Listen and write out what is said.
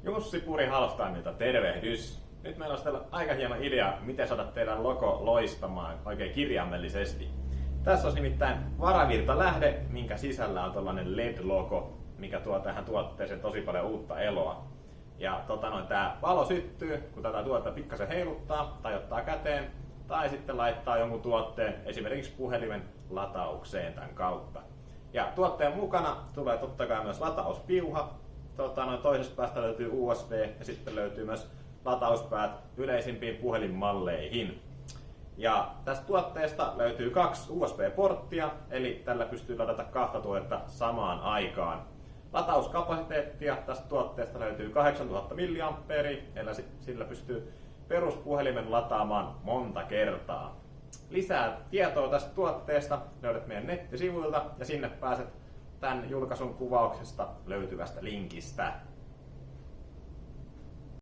Jussi Puri Halftimeilta, tervehdys! Nyt meillä on täällä aika hieno idea, miten saada teidän logo loistamaan oikein kirjaimellisesti. Tässä on nimittäin varavirtalähde, minkä sisällä on tällainen LED-logo, mikä tuo tähän tuotteeseen tosi paljon uutta eloa. Ja tää valo syttyy, kun tätä tuotetta pikkasen heiluttaa tai ottaa käteen, tai sitten laittaa jonkun tuotteen, esimerkiksi puhelimen lataukseen tämän kautta. Ja tuotteen mukana tulee totta kai myös latauspiuha. Toisesta päästä löytyy USB ja sitten löytyy myös latauspäät yleisimpiin puhelinmalleihin. Ja tästä tuotteesta löytyy 2 USB-porttia, eli tällä pystyy ladata 2 tuotetta samaan aikaan. Latauskapasiteettia tästä tuotteesta löytyy 8000 mAh, eli sillä pystyy peruspuhelimen lataamaan monta kertaa. Lisää tietoa tästä tuotteesta löydät meidän nettisivuilta ja sinne pääset tämän julkaisun kuvauksesta löytyvästä linkistä.